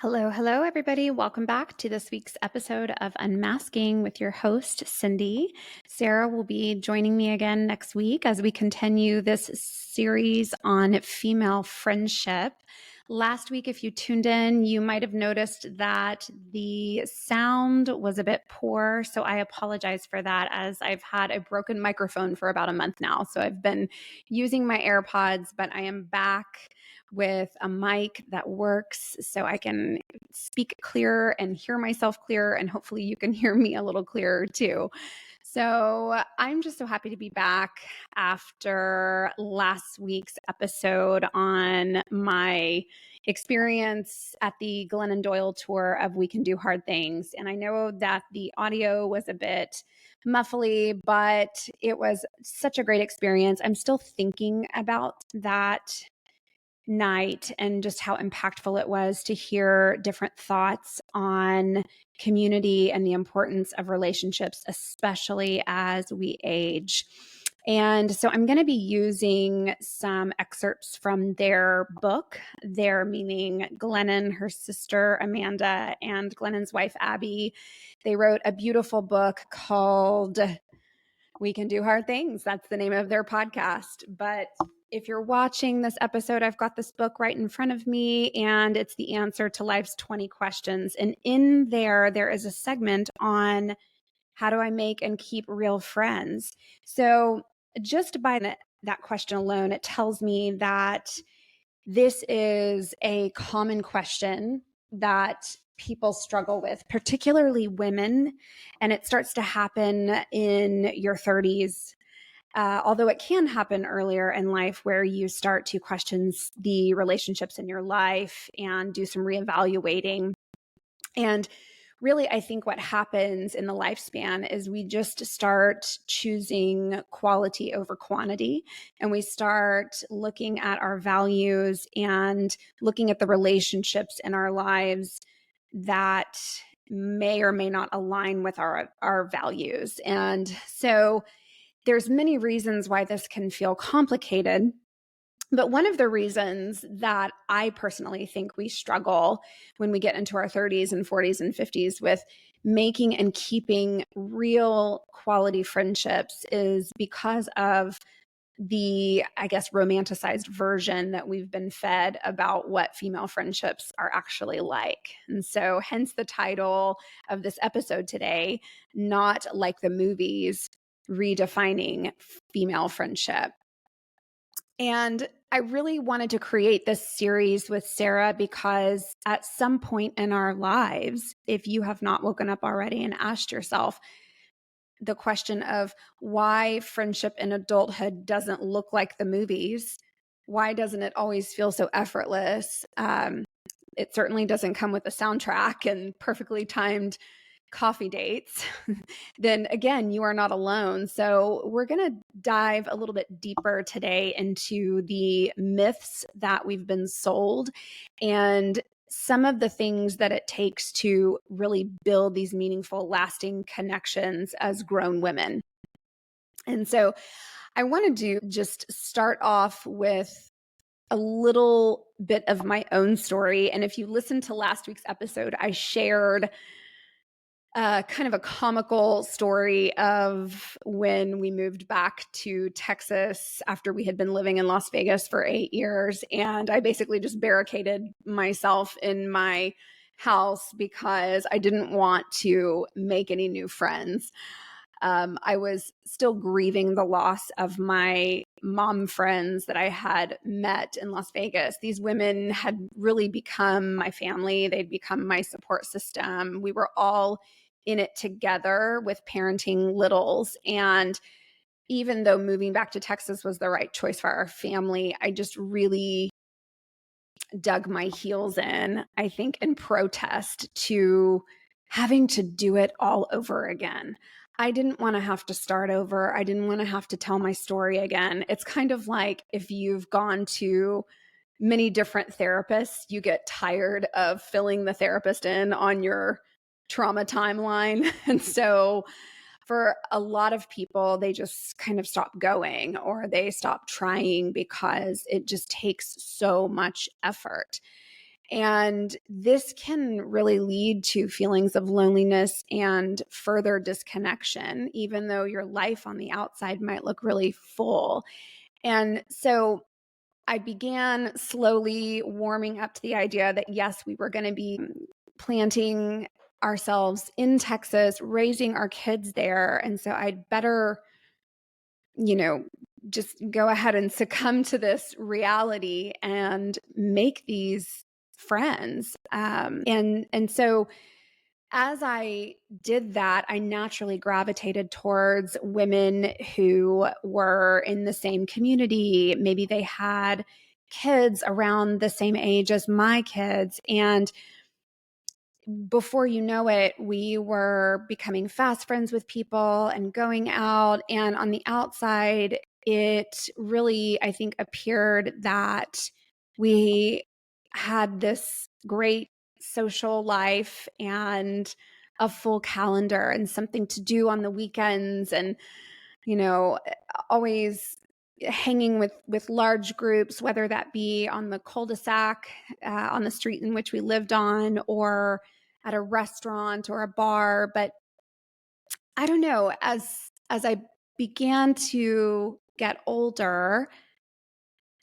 Hello, hello, everybody. Welcome back to this week's episode of Unmasking with your host, Cindy. Sarah will be joining me again next week as we continue this series on female friendship. Last week, if you tuned in, you might have noticed that the sound was a bit poor. So I apologize for that, as I've had a broken microphone for about a month now. So I've been using my AirPods, but I am back with a mic that works so I can speak clearer and hear myself clearer. And hopefully you can hear me a little clearer too. So I'm just so happy to be back after last week's episode on my experience at the Glennon Doyle tour of We Can Do Hard Things. And I know that the audio was a bit muffly, but it was such a great experience. I'm still thinking about that night and just how impactful it was to hear different thoughts on community and the importance of relationships, especially as we age. And so I'm going to be using some excerpts from their book, their meaning Glennon, her sister Amanda, and Glennon's wife Abby. They wrote a beautiful book called We Can Do Hard Things. That's the name of their podcast. But if you're watching this episode, I've got this book right in front of me, and it's the answer to life's 20 questions. And in there is a segment on how do I make and keep real friends? So just by that question alone, it tells me that this is a common question that people struggle with, particularly women, and it starts to happen in your 30s. Although it can happen earlier in life where you start to question the relationships in your life and do some reevaluating. And really, I think what happens in the lifespan is we just start choosing quality over quantity, and we start looking at our values and looking at the relationships in our lives that may or may not align with our values. And so there's many reasons why this can feel complicated. But one of the reasons that I personally think we struggle when we get into our 30s and 40s and 50s with making and keeping real quality friendships is because of the, I guess, romanticized version that we've been fed about what female friendships are actually like. And so, hence the title of this episode today, Not Like the Movies, Redefining Female Friendship. And I really wanted to create this series with Sarah because at some point in our lives, if you have not woken up already and asked yourself the question of why friendship in adulthood doesn't look like the movies, why doesn't it always feel so effortless? It certainly doesn't come with a soundtrack and perfectly timed coffee dates, then again, you are not alone. So we're going to dive a little bit deeper today into the myths that we've been sold and some of the things that it takes to really build these meaningful, lasting connections as grown women. And so I wanted to just start off with a little bit of my own story. And if you listened to last week's episode, I shared kind of a comical story of when we moved back to Texas after we had been living in Las Vegas for 8 years. And I basically just barricaded myself in my house because I didn't want to make any new friends. I was still grieving the loss of my mom friends that I had met in Las Vegas. These women had really become my family. They'd become my support system. We were all in it together with parenting littles. And even though moving back to Texas was the right choice for our family, I just really dug my heels in, I think, in protest to having to do it all over again. I didn't want to have to start over. I didn't want to have to tell my story again. It's kind of like if you've gone to many different therapists, you get tired of filling the therapist in on your trauma timeline. And so for a lot of people, they just kind of stop going or they stop trying because it just takes so much effort. And this can really lead to feelings of loneliness and further disconnection, even though your life on the outside might look really full. And so I began slowly warming up to the idea that, yes, we were going to be planting ourselves in Texas, raising our kids there. And so I'd better, just go ahead and succumb to this reality and make these friends. And so as I did that, I naturally gravitated towards women who were in the same community. Maybe they had kids around the same age as my kids. And before you know it, we were becoming fast friends with people and going out. And on the outside, it really, I think, appeared that we had this great social life and a full calendar and something to do on the weekends, and always hanging with large groups, whether that be on the cul-de-sac, on the street in which we lived on, or at a restaurant or a bar. But I don't know, as I began to get older,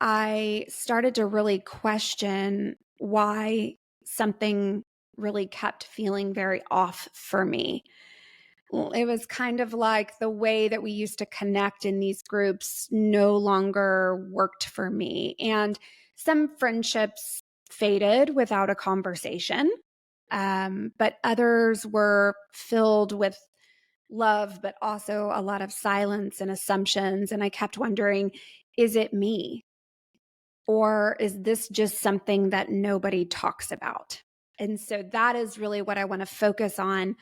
I started to really question why something really kept feeling very off for me. It was kind of like the way that we used to connect in these groups no longer worked for me. And some friendships faded without a conversation, but others were filled with love, but also a lot of silence and assumptions. And I kept wondering, is it me? Or is this just something that nobody talks about? And so that is really what I want to focus on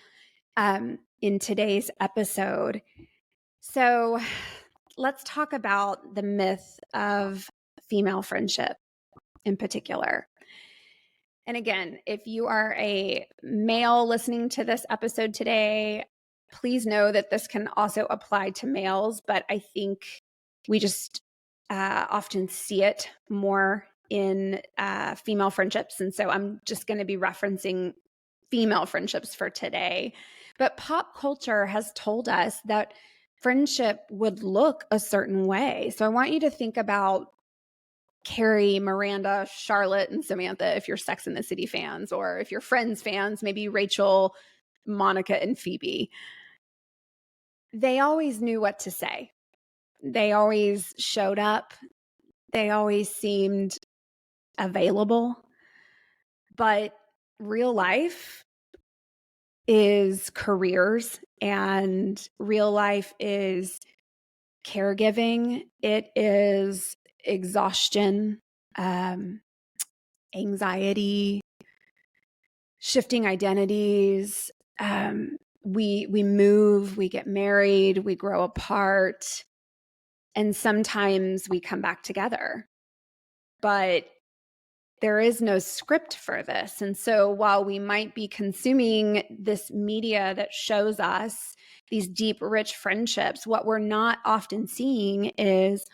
in today's episode. So let's talk about the myth of female friendship in particular. And again, if you are a male listening to this episode today, please know that this can also apply to males, but I think we just often see it more in female friendships. And so I'm just going to be referencing female friendships for today. But pop culture has told us that friendship would look a certain way. So I want you to think about Carrie, Miranda, Charlotte, and Samantha if you're Sex and the City fans, or if you're Friends fans, maybe Rachel, Monica, and Phoebe. They always knew what to say. They always showed up. They always seemed available. But real life is careers, and real life is caregiving. It is exhaustion, anxiety, shifting identities. We move, we get married, we grow apart, and sometimes we come back together. But there is no script for this. And so while we might be consuming this media that shows us these deep, rich friendships, what we're not often seeing is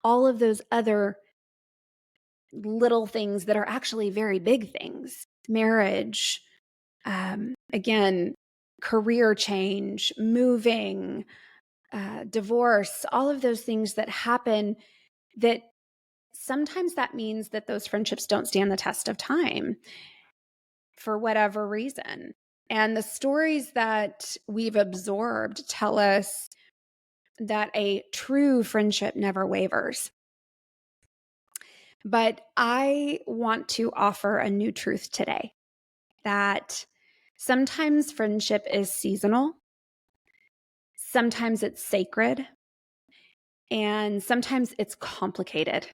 all of those other little things that are actually very big things. Marriage, again, career change, moving, divorce, all of those things that happen, that sometimes that means that those friendships don't stand the test of time for whatever reason. And the stories that we've absorbed tell us that a true friendship never wavers. But I want to offer a new truth today, that sometimes friendship is seasonal, sometimes it's sacred, and sometimes it's complicated.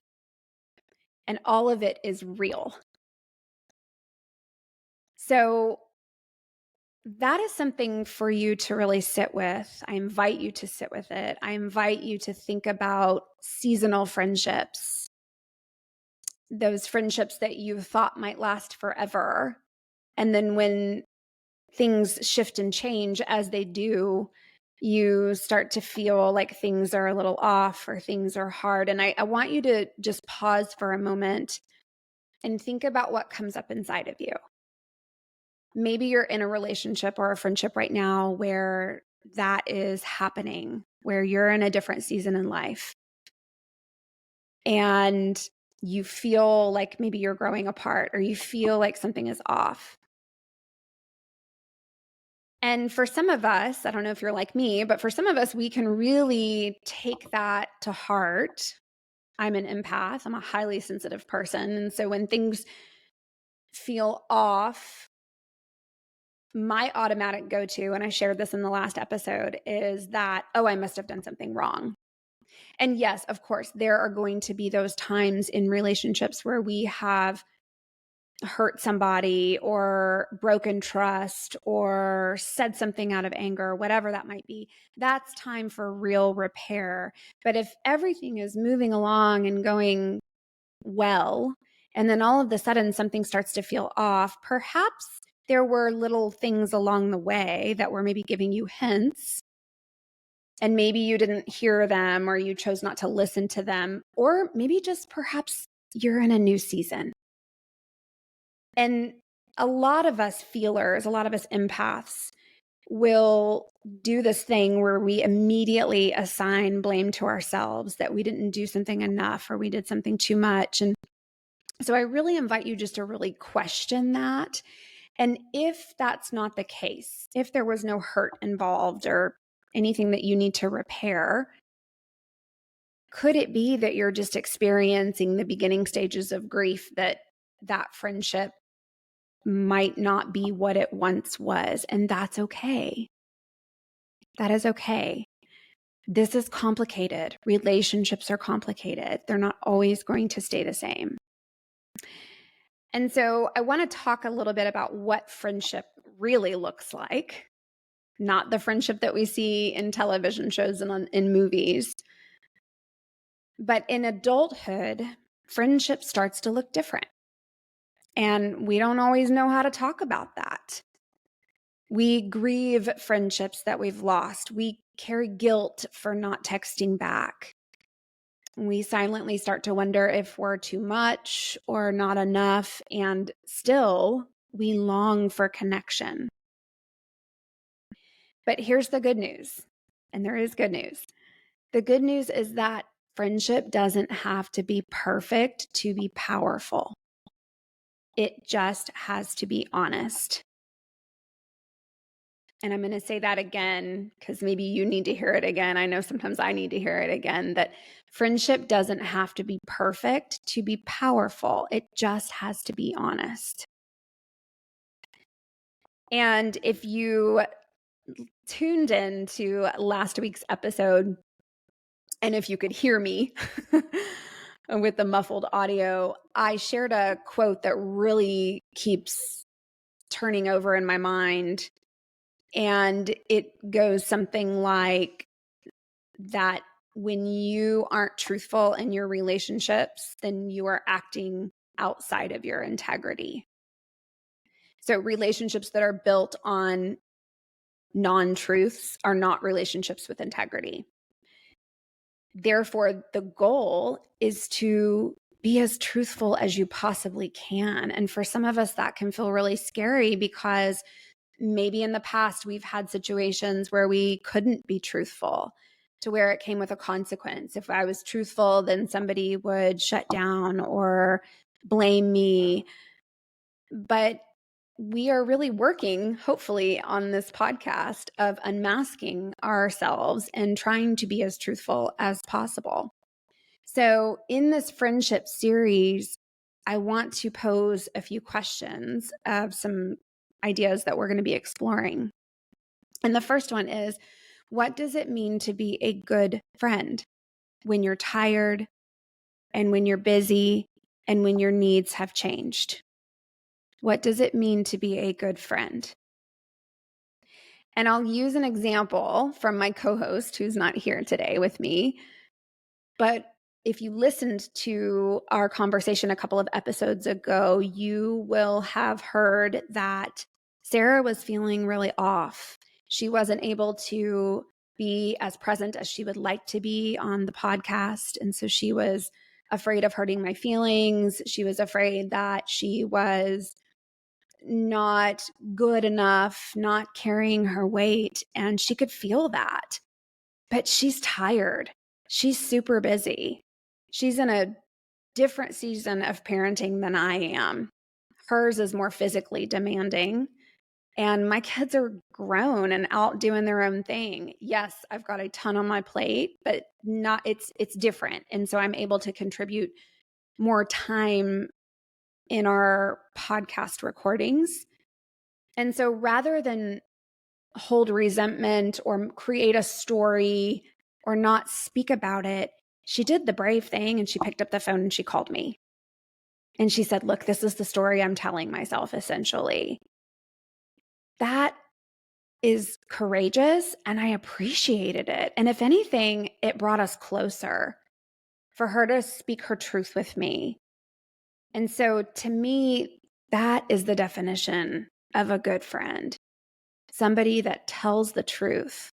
And all of it is real. So that is something for you to really sit with. I invite you to sit with it. I invite you to think about seasonal friendships, those friendships that you thought might last forever. And then when things shift and change, as they do, you start to feel like things are a little off or things are hard. And I want you to just pause for a moment and think about what comes up inside of you. Maybe you're in a relationship or a friendship right now where that is happening, where you're in a different season in life and you feel like maybe you're growing apart or you feel like something is off. And for some of us, I don't know if you're like me, but for some of us, we can really take that to heart. I'm an empath. I'm a highly sensitive person. And so when things feel off, my automatic go-to, and I shared this in the last episode, is that, oh, I must have done something wrong. And yes, of course, there are going to be those times in relationships where we have hurt somebody or broken trust or said something out of anger, whatever that might be. That's time for real repair. But if everything is moving along and going well, and then all of a sudden something starts to feel off, perhaps there were little things along the way that were maybe giving you hints, and maybe you didn't hear them or you chose not to listen to them, or maybe just perhaps you're in a new season. And a lot of us feelers, a lot of us empaths will do this thing where we immediately assign blame to ourselves that we didn't do something enough or we did something too much. And so I really invite you just to really question that. And if that's not the case, if there was no hurt involved or anything that you need to repair, could it be that you're just experiencing the beginning stages of grief, that friendship might not be what it once was? And that's okay. That is okay. This is complicated. Relationships are complicated. They're not always going to stay the same. And so I want to talk a little bit about what friendship really looks like, not the friendship that we see in television shows and in movies. But in adulthood, friendship starts to look different. And we don't always know how to talk about that. We grieve friendships that we've lost. We carry guilt for not texting back. We silently start to wonder if we're too much or not enough, and still we long for connection. But here's the good news, and there is good news. The good news is that friendship doesn't have to be perfect to be powerful. It just has to be honest. And I'm going to say that again because maybe you need to hear it again. I know sometimes I need to hear it again, that friendship doesn't have to be perfect to be powerful. It just has to be honest. And if you tuned in to last week's episode, and if you could hear me with the muffled audio, I shared a quote that really keeps turning over in my mind. And it goes something like that: when you aren't truthful in your relationships, then you are acting outside of your integrity. So relationships that are built on non-truths are not relationships with integrity. Therefore, the goal is to be as truthful as you possibly can. And for some of us, that can feel really scary because maybe in the past we've had situations where we couldn't be truthful, to where it came with a consequence. If I was truthful, then somebody would shut down or blame me. But we are really working, hopefully, on this podcast of unmasking ourselves and trying to be as truthful as possible. So in this friendship series, I want to pose a few questions of some ideas that we're going to be exploring. And the first one is, what does it mean to be a good friend when you're tired and when you're busy and when your needs have changed? What does it mean to be a good friend? And I'll use an example from my co-host who's not here today with me. But if you listened to our conversation a couple of episodes ago, you will have heard that Sarah was feeling really off. She wasn't able to be as present as she would like to be on the podcast. And so she was afraid of hurting my feelings. She was afraid that she was not good enough, not carrying her weight. And she could feel that. But she's tired. She's super busy. She's in a different season of parenting than I am. Hers is more physically demanding. And my kids are grown and out doing their own thing. Yes, I've got a ton on my plate, but it's different. And so I'm able to contribute more time in our podcast recordings. And so rather than hold resentment or create a story or not speak about it, she did the brave thing and she picked up the phone and she called me. And she said, look, this is the story I'm telling myself, essentially. That is courageous, and I appreciated it. And if anything, it brought us closer for her to speak her truth with me. And so to me, that is the definition of a good friend, somebody that tells the truth.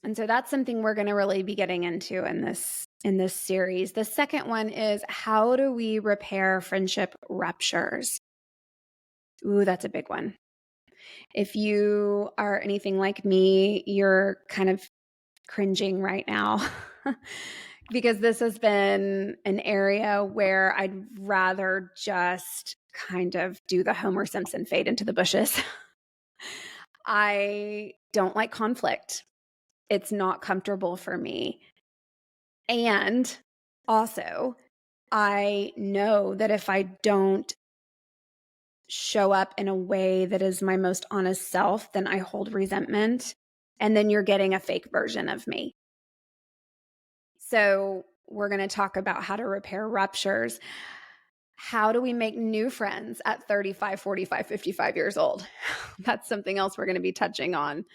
And so that's something we're going to really be getting into in this series. The second one is, how do we repair friendship ruptures? Ooh, that's a big one. If you are anything like me, you're kind of cringing right now because this has been an area where I'd rather just kind of do the Homer Simpson fade into the bushes. I don't like conflict. It's not comfortable for me. And also, I know that if I don't show up in a way that is my most honest self, then I hold resentment. And then you're getting a fake version of me. So we're going to talk about how to repair ruptures. How do we make new friends at 35, 45, 55 years old? That's something else we're going to be touching on.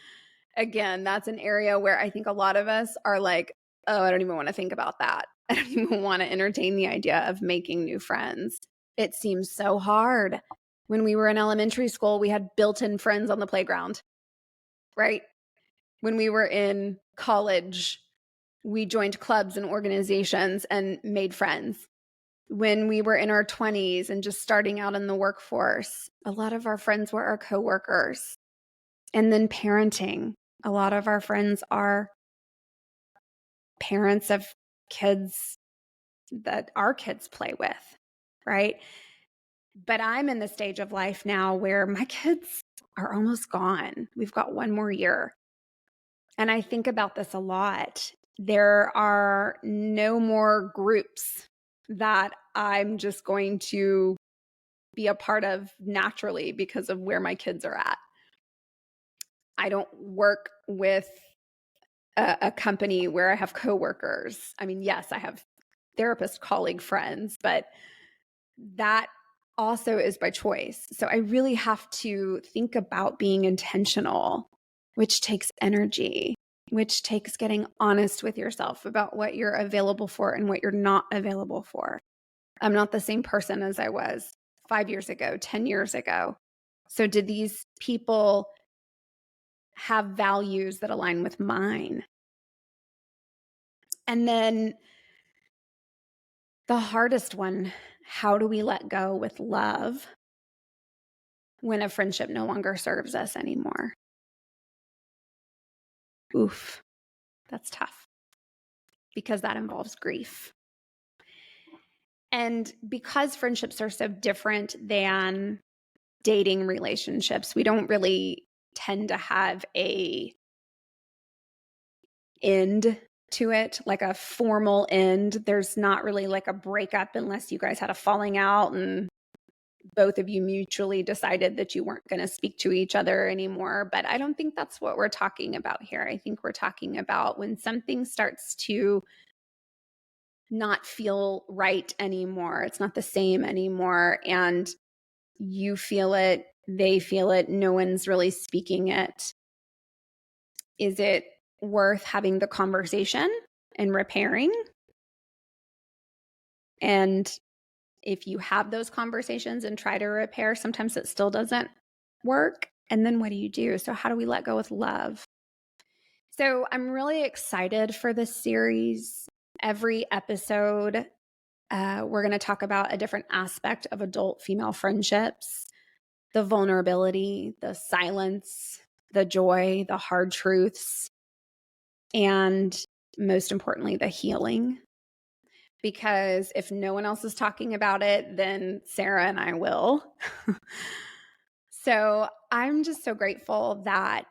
Again, that's an area where I think a lot of us are like, oh, I don't even want to think about that. I don't even want to entertain the idea of making new friends. It seems so hard. When we were in elementary school, we had built-in friends on the playground, right? When we were in college, we joined clubs and organizations and made friends. When we were in our 20s and just starting out in the workforce, a lot of our friends were our coworkers. And then parenting. A lot of our friends are parents of kids that our kids play with, right? But I'm in the stage of life now where my kids are almost gone. We've got one more year. And I think about this a lot. There are no more groups that I'm just going to be a part of naturally because of where my kids are at. I don't work with a company where I have coworkers. I mean, yes, I have therapist colleague friends, but that also is by choice. So I really have to think about being intentional, which takes energy, which takes getting honest with yourself about what you're available for and what you're not available for. I'm not the same person as I was 5 years ago, 10 years ago. So did these people have values that align with mine? And then the hardest one, how do we let go with love when a friendship no longer serves us anymore? Oof, that's tough because that involves grief. And because friendships are so different than dating relationships, we don't really tend to have a end to it, like a formal end. There's not really like a breakup unless you guys had a falling out and both of you mutually decided that you weren't going to speak to each other anymore. But I don't think that's what we're talking about here. I think we're talking about when something starts to not feel right anymore. It's not the same anymore. And you feel it, they feel it, no one's really speaking it. Is it worth having the conversation and repairing? And if you have those conversations and try to repair, sometimes it still doesn't work. And then what do you do? So how do we let go with love? So I'm really excited for this series. Every episode, we're going to talk about a different aspect of adult female friendships, the vulnerability, the silence, the joy, the hard truths, and most importantly, the healing. Because if no one else is talking about it, then Sarah and I will. So I'm just so grateful that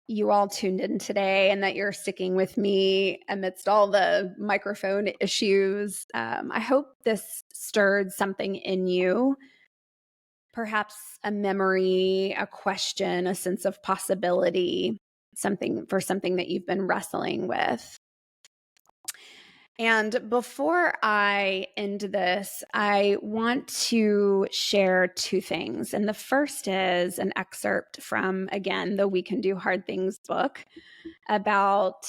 you all tuned in today and that you're sticking with me amidst all the microphone issues. I hope this stirred something in you, perhaps a memory, a question, a sense of possibility, something that you've been wrestling with. And before I end this, I want to share two things. And the first is an excerpt from, again, the We Can Do Hard Things book about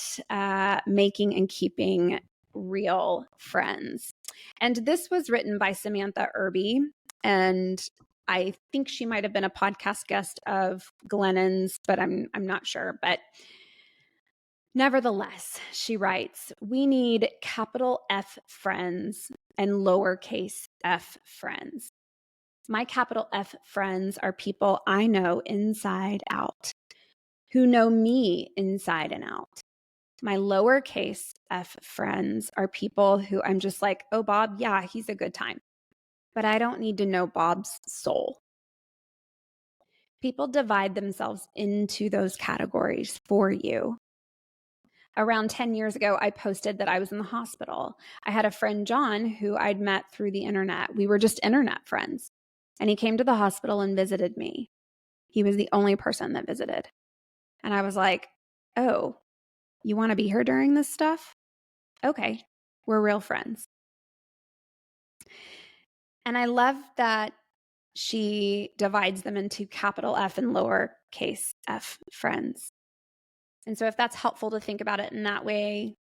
making and keeping real friends. And this was written by Samantha Irby. And I think she might have been a podcast guest of Glennon's, but I'm not sure. But nevertheless, she writes, we need capital F friends and lowercase f friends. My capital F friends are people I know inside out, who know me inside and out. My lowercase f friends are people who I'm just like, oh, Bob, yeah, he's a good time. But I don't need to know Bob's soul. People divide themselves into those categories for you. Around 10 years ago, I posted that I was in the hospital. I had a friend, John, who I'd met through the internet. We were just internet friends. And he came to the hospital and visited me. He was the only person that visited. And I was like, oh, you want to be here during this stuff? Okay, we're real friends. And I love that she divides them into capital F and lowercase f friends. And so if that's helpful to think about it in that way,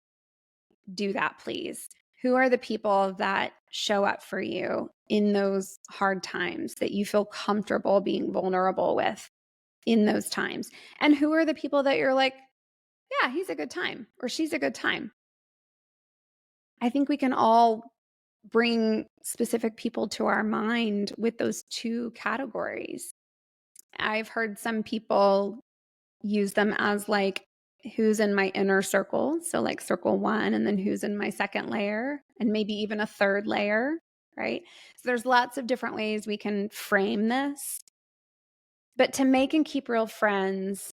do that, please. Who are the people that show up for you in those hard times that you feel comfortable being vulnerable with in those times? And who are the people that you're like, yeah, he's a good time or she's a good time? I think we can all bring specific people to our mind with those two categories. I've heard some people use them as like, who's in my inner circle. So like circle one, and then who's in my second layer, and maybe even a third layer, right? So there's lots of different ways we can frame this. But to make and keep real friends,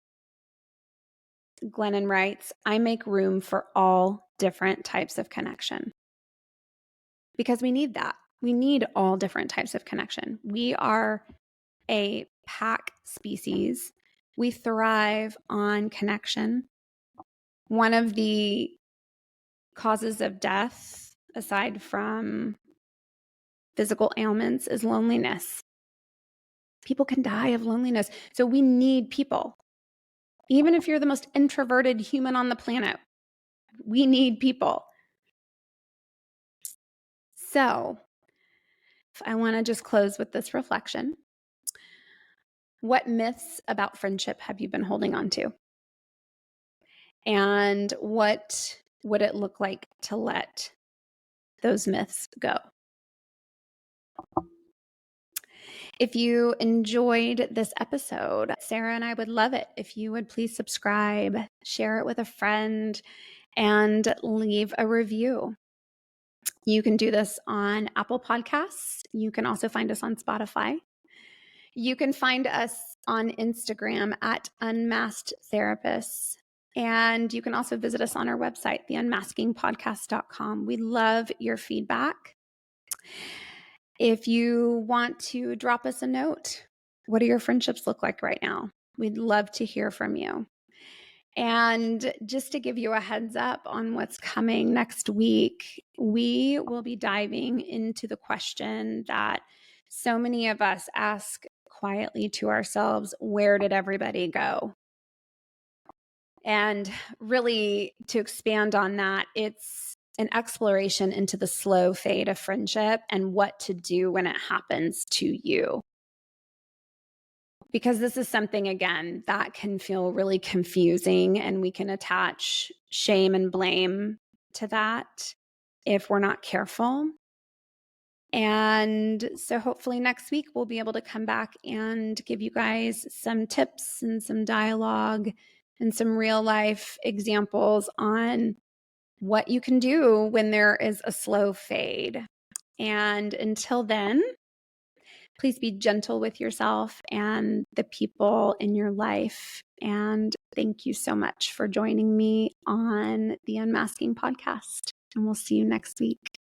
Glennon writes, I make room for all different types of connection. Because we need that. We need all different types of connection. We are a pack species. We thrive on connection. One of the causes of death, aside from physical ailments, is loneliness. People can die of loneliness. So we need people. Even if you're the most introverted human on the planet, we need people. So I want to just close with this reflection. What myths about friendship have you been holding on to? And what would it look like to let those myths go? If you enjoyed this episode, Sarah and I would love it if you would please subscribe, share it with a friend, and leave a review. You can do this on Apple Podcasts. You can also find us on Spotify. You can find us on Instagram at Unmasked Therapists. And you can also visit us on our website, theunmaskingpodcast.com. We love your feedback. If you want to drop us a note, what do your friendships look like right now? We'd love to hear from you. And just to give you a heads up on what's coming next week, we will be diving into the question that so many of us ask quietly to ourselves, where did everybody go? And really, to expand on that, it's an exploration into the slow fade of friendship and what to do when it happens to you. Because this is something, again, that can feel really confusing, and we can attach shame and blame to that. if we're not careful. And so hopefully next week we'll be able to come back and give you guys some tips and some dialogue and some real life examples on what you can do when there is a slow fade. And until then, please be gentle with yourself and the people in your life. And thank you so much for joining me on the Unmasking podcast. And we'll see you next week.